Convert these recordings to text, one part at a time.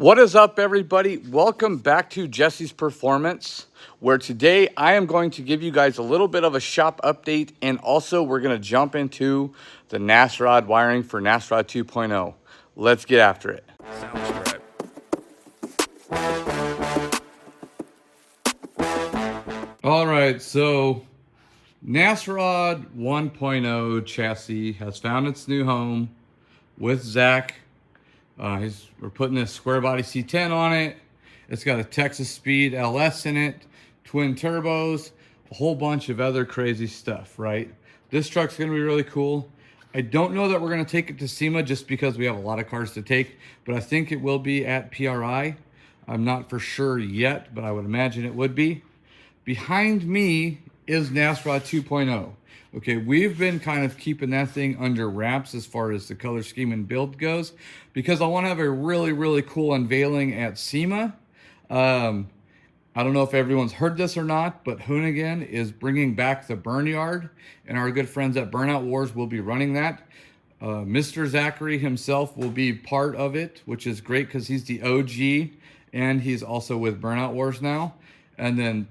What is up, everybody? Welcome back to Jesse's Performance, where today I am going to give you guys a little bit of a shop update, and also we're going to jump into the NASROD wiring for NASROD 2.0. Let's get after it. Soundstripe. All right, so NASROD 1.0 chassis has found its new home with Zach. We're putting this square body C10 on it. It's got a Texas Speed LS in it, twin turbos, a whole bunch of other crazy stuff, right? This truck's gonna be really cool. I don't know that we're gonna take it to SEMA just because we have a lot of cars to take, but I think it will be at PRI. I'm not for sure yet, but I would imagine it would be. Behind me is NASROD 2.0. Okay, we've been kind of keeping that thing under wraps as far as the color scheme and build goes, because I want to have a really cool unveiling at SEMA. I don't know if everyone's heard this or not, but Hoonigan is bringing back the Burnyard, and our good friends at Burnout Wars will be running that. Mr. Zachary himself will be part of it, which is great because he's the OG, and he's also with Burnout Wars now. And then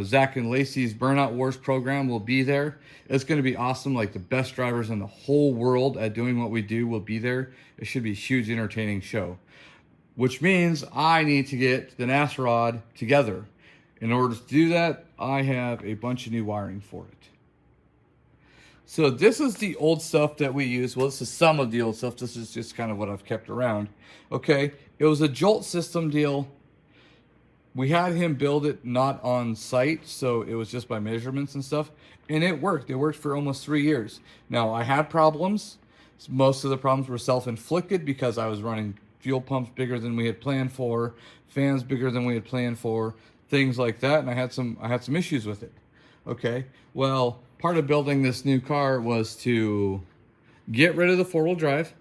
Zach and Lacey's Burnout Wars program will be there. It's going to be awesome. Like, the best drivers in the whole world at doing what we do will be there. It should be a huge, entertaining show. Which means I need to get the NASROD together. In order to do that, I have a bunch of new wiring for it. So this is the old stuff that we use. Well, this is some of the old stuff. This is just kind of what I've kept around. Okay, it was a Jolt system deal. We had him build it not on site, so it was just by measurements and stuff, and it worked. It worked for almost 3 years. Now, I had problems. Most of the problems were self-inflicted because I was running fuel pumps bigger than we had planned for, fans bigger than we had planned for, things like that, and I had some issues with it. Okay, well, part of building this new car was to get rid of the four-wheel drive,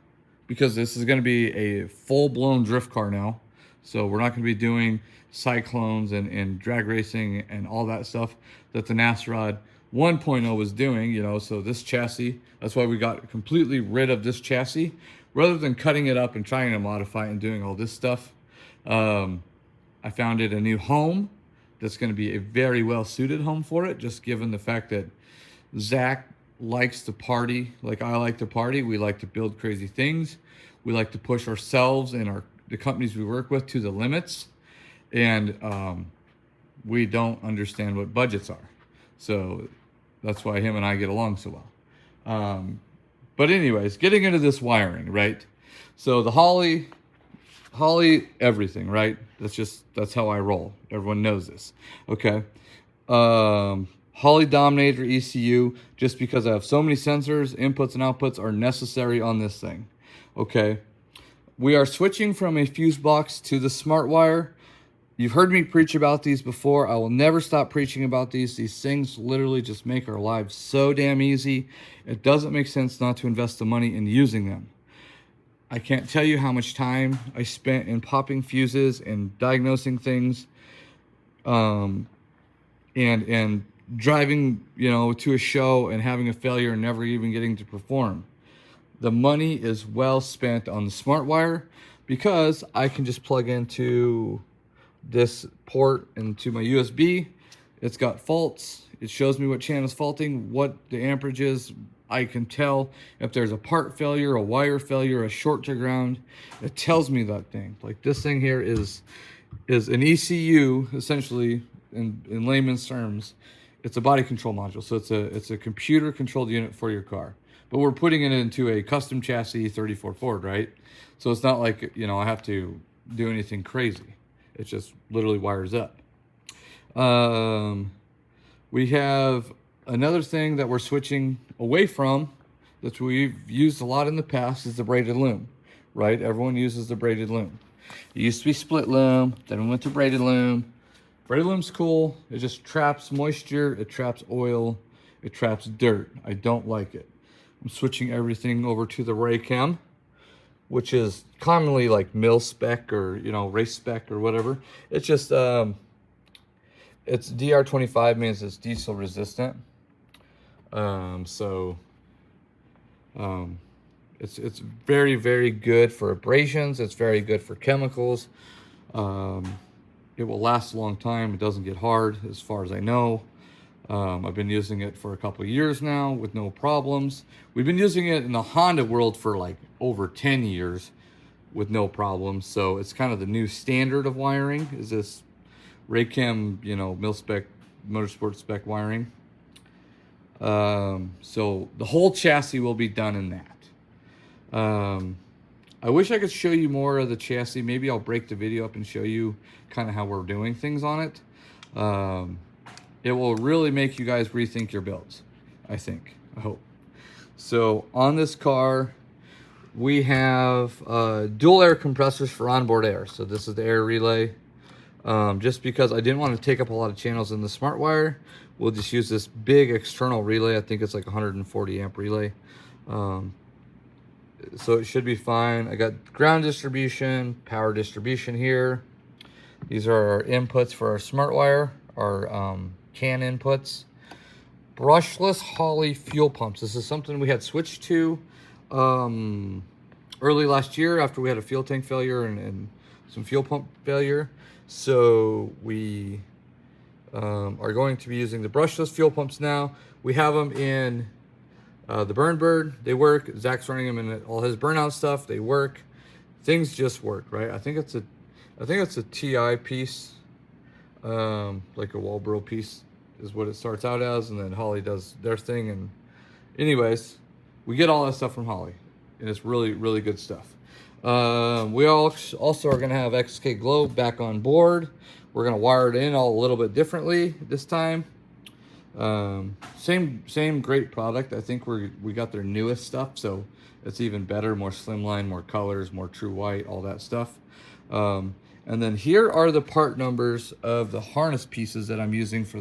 because this is going to be a full-blown drift car now. So we're not going to be doing cyclones and drag racing and all that stuff that the NASROD 1.0 was doing, you know. So this chassis, that's why we got completely rid of this chassis rather than cutting it up and trying to modify it and doing all this stuff. I found it a new home that's going to be a very well suited home for it, just given the fact that Zach likes to party like I like to party. We like to build crazy things. We like to push ourselves and the companies we work with to the limits. And we don't understand what budgets are. So that's why him and I get along so well. But anyways, getting into this wiring, right? So the Holley, everything, right? That's how I roll. Everyone knows this. Okay. Holley Dominator ECU, just because I have so many sensors, inputs and outputs are necessary on this thing. Okay. We are switching from a fuse box to the smart wire. You've heard me preach about these before. I will never stop preaching about these. These things literally just make our lives so damn easy. It doesn't make sense not to invest the money in using them. I can't tell you how much time I spent in popping fuses and diagnosing things, and driving, you know, to a show and having a failure and never even getting to perform. The money is well spent on the smart wire because I can just plug into this port into my USB. It's got faults. It shows me what channel's faulting, what the amperage is. I can tell if there's a part failure, a wire failure, a short to ground. It tells me that thing. Like, this thing here is an ECU, essentially, in layman's terms. It's a body control module. So it's a computer controlled unit for your car. But we're putting it into a custom chassis 34 Ford, right? So it's not like, you know, I have to do anything crazy. It just literally wires up. We have another thing that we're switching away from that we've used a lot in the past is the braided loom, right? Everyone uses the braided loom. It used to be split loom, then we went to braided loom. Braided loom's cool. It just traps moisture, it traps oil, it traps dirt. I don't like it. I'm switching everything over to the Raychem, which is commonly like Mil-Spec or, you know, race spec or whatever. It's just, it's DR25, means it's diesel resistant. It's very, very good for abrasions. It's very good for chemicals. It will last a long time. It doesn't get hard, as far as I know. I've been using it for a couple of years now with no problems. We've been using it in the Honda world for like over 10 years with no problems. So it's kind of the new standard of wiring, is this Raychem, you know, Mil-Spec, motorsport spec wiring. So the whole chassis will be done in that. I wish I could show you more of the chassis. Maybe I'll break the video up and show you kind of how we're doing things on it. It will really make you guys rethink your builds, I think, I hope. So on this car, we have dual air compressors for onboard air. So this is the air relay. Just because I didn't want to take up a lot of channels in the smart wire, we'll just use this big external relay. I think it's like 140 amp relay. So it should be fine. I got ground distribution, power distribution here. These are our inputs for our smart wire, our CAN inputs. Brushless Holley fuel pumps. This is something we had switched to early last year after we had a fuel tank failure and some fuel pump failure. So we are going to be using the brushless fuel pumps now. We have them in the Burn Bird. They work. Zach's running them in all his burnout stuff. They work. Things just work, right? I think it's a TI piece, like a Walbro piece is what it starts out as, and then Holley does their thing. And anyways, we get all that stuff from Holley, and it's really, really good stuff. We also are going to have XK Globe back on board. We're going to wire it in a little bit differently this time. Same great product. I think we got their newest stuff, so it's even better, more slimline, more colors, more true white, all that stuff. And then here are the part numbers of the harness pieces that I'm using for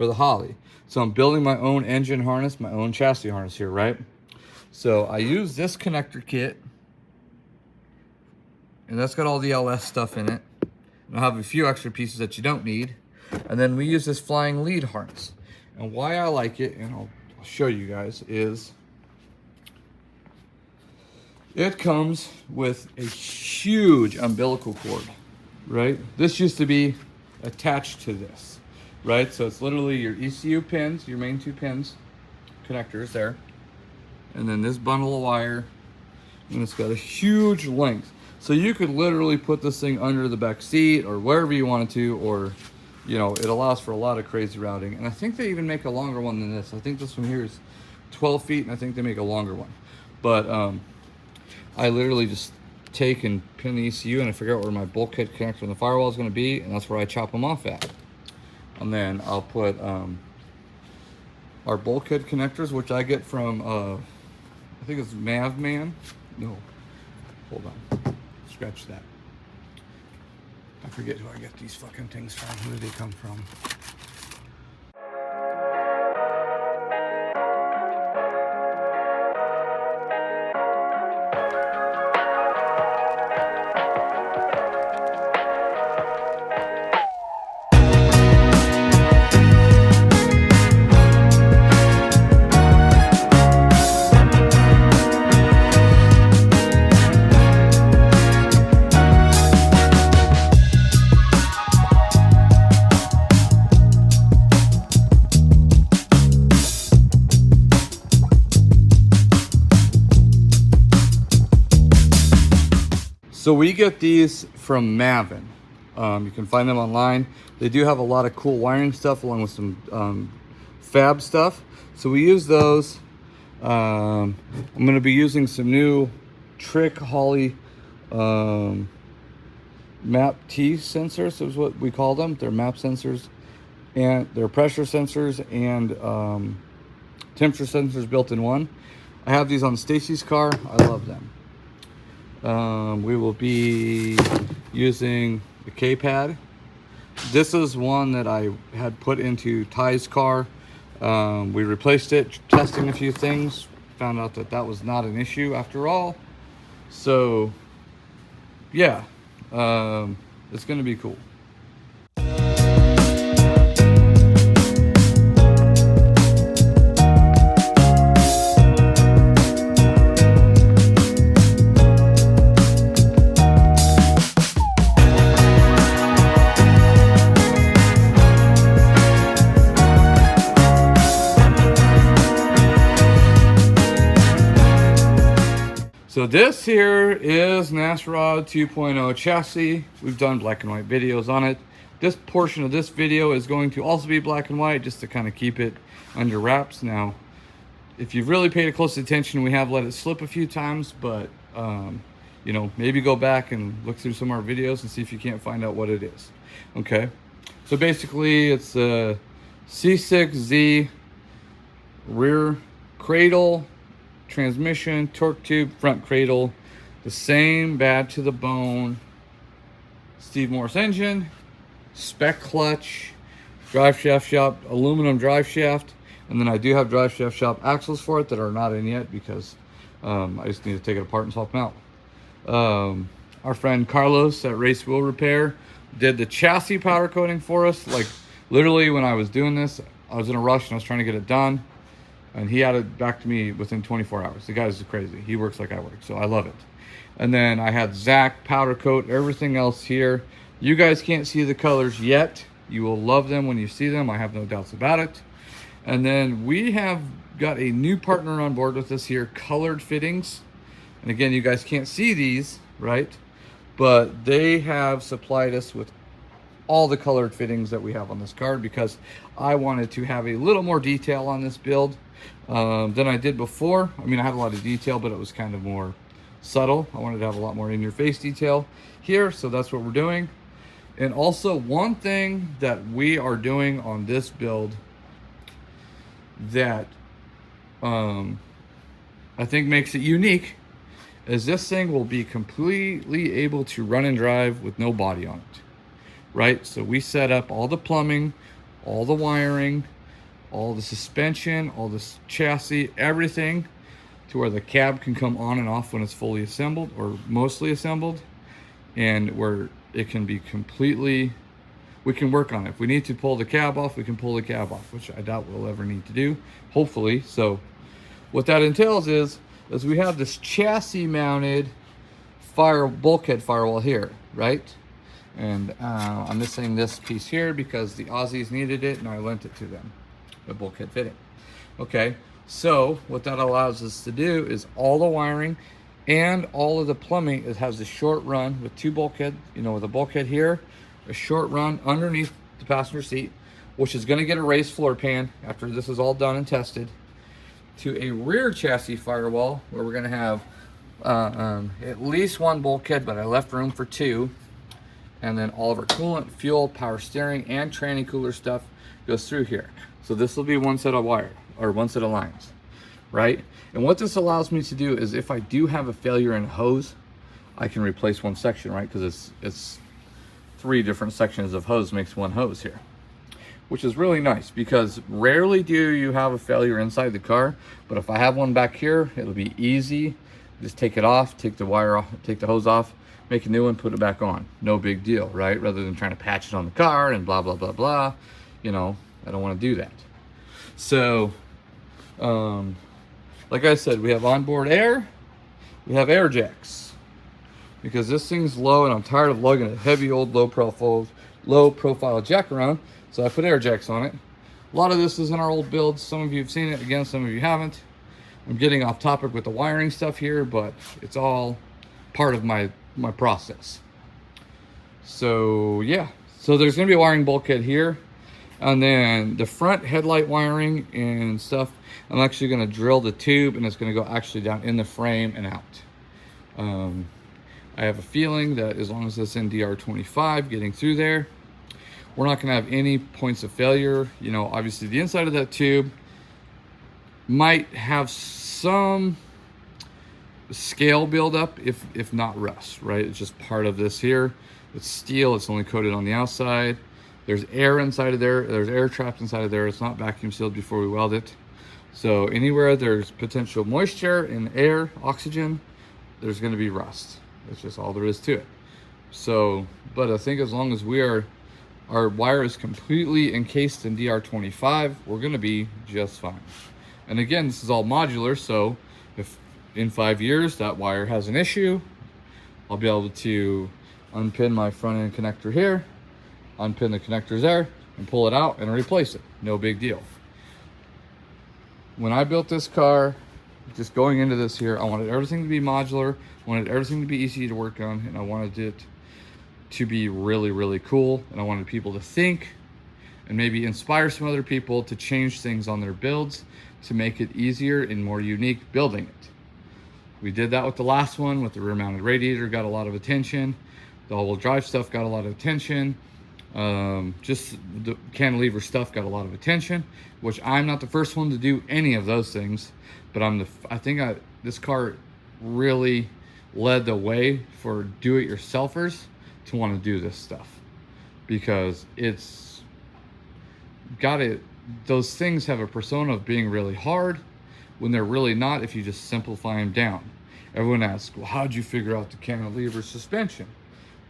the Holley. So I'm building my own engine harness, my own chassis harness here, right? So I use this connector kit, and that's got all the LS stuff in it. And I'll have a few extra pieces that you don't need. And then we use this flying lead harness. And why I like it, and I'll show you guys, is it comes with a huge umbilical cord, right? This used to be attached to this, right? So it's literally your ECU pins, your main two pins, connectors there. And then this bundle of wire, and it's got a huge length. So you could literally put this thing under the back seat or wherever you wanted to, or, you know, it allows for a lot of crazy routing. And I think they even make a longer one than this. I think this one here is 12 feet, and I think they make a longer one. But I literally just take and pin the ECU, and I figure out where my bulkhead connector and the firewall is going to be, and that's where I chop them off at. And then I'll put our bulkhead connectors, which I get from, I think it's Mavman. No, hold on. Scratch that. I forget who I get these fucking things from. Who do they come from? So we get these from Mavin. You can find them online. They do have a lot of cool wiring stuff along with some fab stuff. So we use those. I'm going to be using some new Trick Holley MAP T sensors is what we call them. They're MAP sensors, and they're pressure sensors and temperature sensors built in one. I have these on Stacie's car. I love them. We will be using the K-pad. This is one that I had put into Ty's car. We replaced it, testing a few things, found out that that was not an issue after all. So yeah, it's gonna be cool. So this here is NASROD 2.0 chassis. We've done black and white videos on it. This portion of this video is going to also be black and white, just to kind of keep it under wraps. Now, if you've really paid close attention, we have let it slip a few times, but you know, maybe go back and look through some of our videos and see if you can't find out what it is. Okay, so basically it's a C6Z rear cradle, transmission, torque tube, front cradle, the same bad to the bone Steve Morse engine, spec clutch, drive shaft shop, aluminum drive shaft, and then I do have drive shaft shop axles for it that are not in yet because I just need to take it apart and swap them out. Our friend Carlos at Race Wheel Repair did the chassis powder coating for us. Like literally when I was doing this, I was in a rush and I was trying to get it done, and he had it back to me within 24 hours. The guy's crazy. He works like I work, so I love it. And then I had Zach powder coat everything else here. You guys can't see the colors yet. You will love them when you see them. I have no doubts about it. And then we have got a new partner on board with us here, Colored Fittings. And again, you guys can't see these, right? But they have supplied us with all the colored fittings that we have on this car because I wanted to have a little more detail on this build than I did before. I mean, I had a lot of detail, but it was kind of more subtle. I wanted to have a lot more in-your-face detail here, so that's what we're doing. And also, one thing that we are doing on this build that I think makes it unique is this thing will be completely able to run and drive with no body on it, right? So we set up all the plumbing, all the wiring, all the suspension, all the chassis, everything to where the cab can come on and off when it's fully assembled or mostly assembled, and where it can be completely, we can work on it. If we need to pull the cab off, we can pull the cab off, which I doubt we'll ever need to do, hopefully. So what that entails is we have this chassis mounted bulkhead firewall here, right? And I'm missing this piece here because the Aussies needed it and I lent it to them, the bulkhead fitting. Okay, so what that allows us to do is all the wiring and all of the plumbing, it has a short run with two bulkhead, you know, with a bulkhead here, a short run underneath the passenger seat, which is going to get a raised floor pan after this is all done and tested, to a rear chassis firewall where we're going to have at least one bulkhead, but I left room for two. And then all of our coolant, fuel, power steering, and tranny cooler stuff goes through here. So this will be one set of wire, or one set of lines, right? And what this allows me to do is if I do have a failure in hose, I can replace one section, right? Because it's three different sections of hose makes one hose here, which is really nice because rarely do you have a failure inside the car. But if I have one back here, it'll be easy. Just take it off, take the wire off, take the hose off, make a new one, put it back on. No big deal, right? Rather than trying to patch it on the car and blah, blah, blah, blah. You know, I don't want to do that. So, like I said, we have onboard air. We have air jacks. Because this thing's low and I'm tired of lugging a heavy old low profile jack around. So I put air jacks on it. A lot of this is in our old builds. Some of you have seen it. Again, some of you haven't. I'm getting off topic with the wiring stuff here, but it's all part of my process. So yeah, so there's gonna be a wiring bulkhead here, and then the front headlight wiring and stuff, I'm actually gonna drill the tube and it's gonna go actually down in the frame and out. I have a feeling that as long as it's in DR25 getting through there, we're not gonna have any points of failure. You know, obviously the inside of that tube might have some scale buildup if not rust, right? It's just part of this here. It's steel, it's only coated on the outside. There's air inside of there, there's air trapped inside of there. It's not vacuum sealed before we weld it. So anywhere there's potential moisture and air, oxygen, there's gonna be rust. That's just all there is to it. So, but I think as long as our wire is completely encased in DR25, we're gonna be just fine. And again, this is all modular, so if in 5 years that wire has an issue, I'll be able to unpin my front end connector here, unpin the connectors there, and pull it out and replace it. No big deal. When I built this car, just going into this here, I wanted everything to be modular, I wanted everything to be easy to work on, and I wanted it to be really, really cool. And I wanted people to think and maybe inspire some other people to change things on their builds to make it easier and more unique building it. We did that with the last one with the rear mounted radiator, got a lot of attention. The all-wheel drive stuff got a lot of attention. Just the cantilever stuff got a lot of attention, which I'm not the first one to do any of those things, but I think this car really led the way for do-it-yourselfers to want to do this stuff, because it's got it. Those things have a persona of being really hard when they're really not if you just simplify them down. Everyone asks, well, how'd you figure out the cantilever suspension?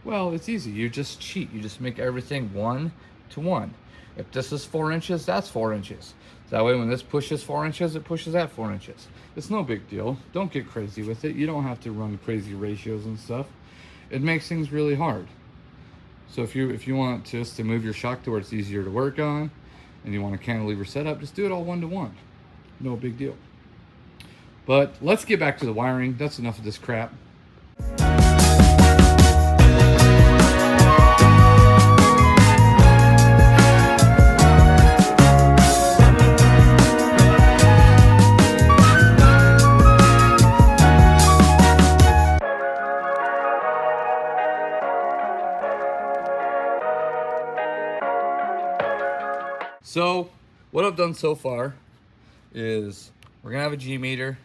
Well, it's easy. You just cheat. You just make everything 1 to 1. If this is 4 inches, that's 4 inches. That way when this pushes 4 inches, it pushes that 4 inches. It's no big deal. Don't get crazy with it. You don't have to run crazy ratios and stuff. It makes things really hard. So if you want just to move your shock to where it's easier to work on, and you want a cantilever setup, just do it all 1 to 1. No big deal. But let's get back to the wiring. That's enough of this crap. So what I've done so far is we're gonna have a G meter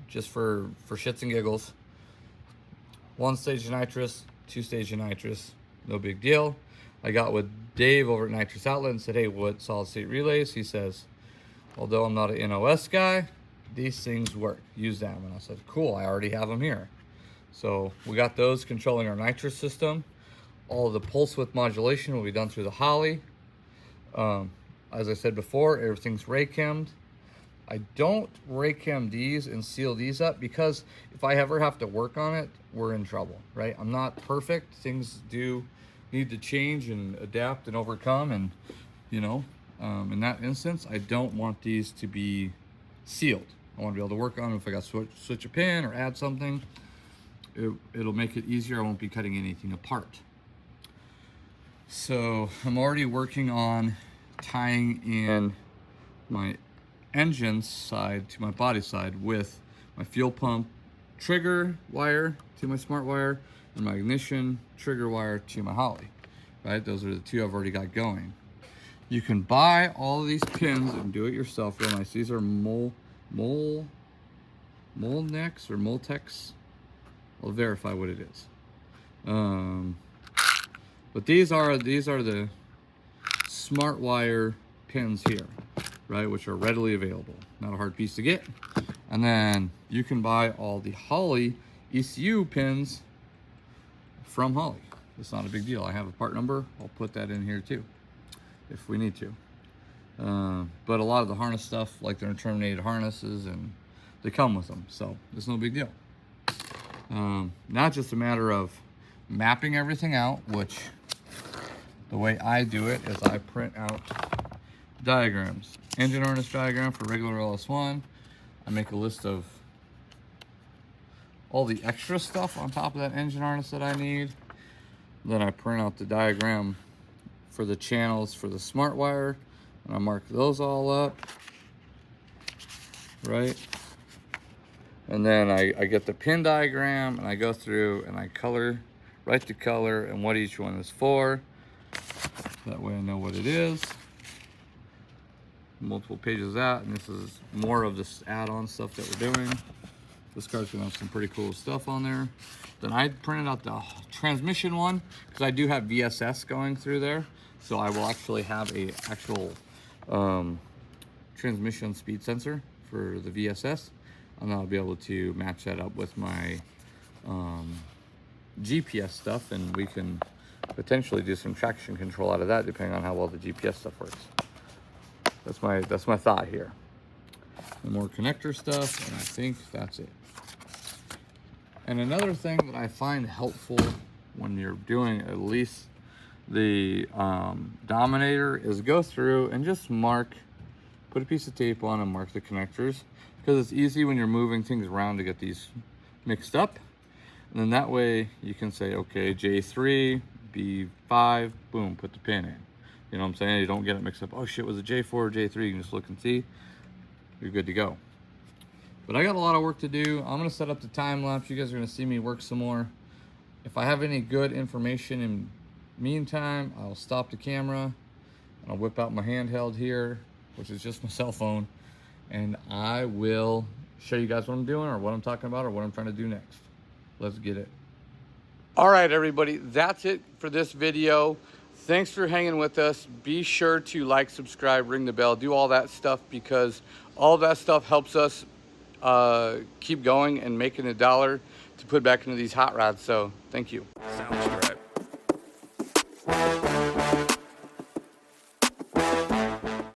just for shits and giggles. 1 stage of nitrous, 2 stage of nitrous, no big deal. I got with Dave over at Nitrous Outlet and said, hey, what solid state relays? He says, although I'm not an NOS guy, these things work, use them. And I said, cool, I already have them here. So we got those controlling our nitrous system. All of the pulse width modulation will be done through the Holley. As I said before, everything's rake hemmed. I don't rake hem these and seal these up because if I ever have to work on it, we're in trouble, right? I'm not perfect. Things do need to change and adapt and overcome. And, you know, in that instance, I don't want these to be sealed. I want to be able to work on them. If I got to switch a pin or add something, it'll make it easier. I won't be cutting anything apart. So I'm already working on tying in my engine side to my body side with my fuel pump trigger wire to my smart wire and my ignition trigger wire to my Holley, right? Those are the two I've already got going. You can buy all of these pins and do it yourself real nice. These are Molnex or Moltex. I'll verify what it is. But these are the smart wire pins here, right, which are readily available. Not a hard piece to get. And then you can buy all the Holley ECU pins from Holley. It's not a big deal. I have a part number. I'll put that in here too if we need to. But a lot of the harness stuff, like they're terminated harnesses, and they come with them, so it's no big deal. Now it's just a matter of mapping everything out, which the way I do it is I print out diagrams. Engine harness diagram for regular LS1. I make a list of all the extra stuff on top of that engine harness that I need. Then I print out the diagram for the channels for the smart wire, and I mark those all up, right? And then I get the pin diagram and I go through and I write the color and what each one is for. That way I know what it is. Multiple pages of that, and this is more of this add-on stuff that we're doing. This car's gonna have some pretty cool stuff on there. Then I printed out the transmission one because I do have VSS going through there. So I will actually have a actual transmission speed sensor for the VSS. And I'll be able to match that up with my GPS stuff, and we can potentially do some traction control out of that depending on how well the GPS stuff works. That's my thought here. And more connector stuff, and I think that's it. And another thing that I find helpful when you're doing at least the Dominator is go through and just put a piece of tape on and mark the connectors. because it's easy when you're moving things around to get these mixed up. And then that way you can say, okay, J3, B5, boom, put the pin in. You know what I'm saying? You don't get it mixed up. Oh shit, was it J4 or J3? You can just look and see. You're good to go. But I got a lot of work to do. I'm gonna set up the time lapse. You guys are gonna see me work some more. If I have any good information in meantime, I'll stop the camera and I'll whip out my handheld here, which is just my cell phone, and I will show you guys what I'm doing or what I'm talking about or what I'm trying to do next. Let's get it. All right, everybody, that's it for this video. Thanks for hanging with us. Be sure to like, subscribe, ring the bell, do all that stuff, because all that stuff helps us keep going and making $1 to put back into these hot rods. So thank you. Sounds great.